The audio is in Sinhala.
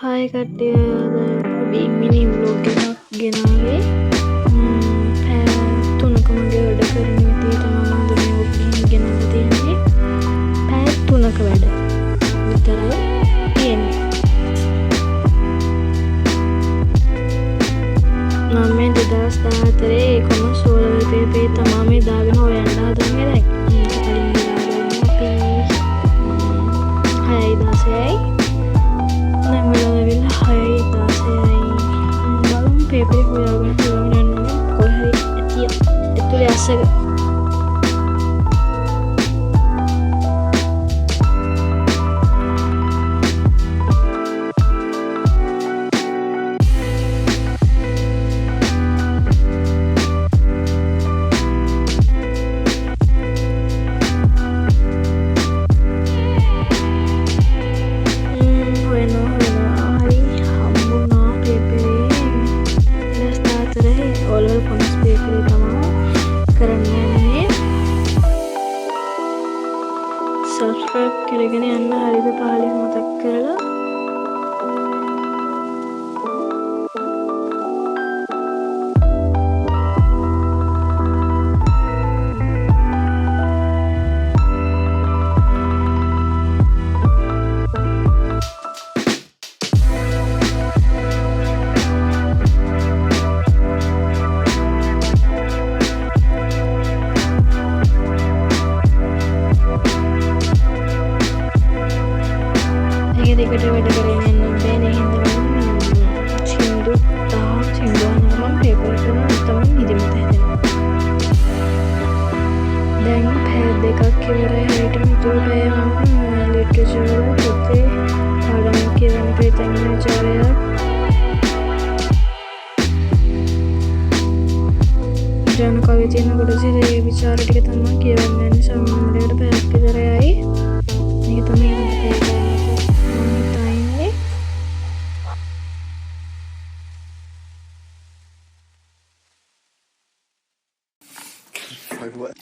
හාය කට්ටිය පොඩි මිනි ව්ලොග් එකක් ගෙනාවේ. පැය 3ක මගේ වැඩ කරන විදියට මම අද මේ ව්ලොග් එක ගෙනල්ලා තියෙන්නේ. පැය 3ක වැඩ විතරයි තියෙන්නේ. මම මේ 2014 e-commerce O-level paper තමයි මේ දාගෙන හොයන්න හදන්නේ දැන්. කලින් දාගෙන අපි 6:16යි දැන් වෙලා 6:16යි බලමු පේපර් එක හොයාගෙන යන්නේ කොහේ හරි ඇතුලේ අස්සක. සබ්ස්ක්‍රයිබ් කරගෙන යන්න හරිද පහලින් මතක් කරලා. දෙකට වැඩ කරගෙන යන්න බෑනේ හින්දා මම සින්දු අහනවා පේපර් එක තමයි නිදිමත හැදෙනවා. දැන් පැය දෙකක් ඉවරයි හරියටම ඉතුරු පැය මම ලිටරචර් පොතේ පාඩම් කියවන්න ප්‍රයත්න විචාරයක් ජන කවි තියෙන කොටසේ ඒ විචාර ටික තමයි කියවන්න යන්නේ. සමහරවිට පැයක් විතරයි. මේක තමයි What?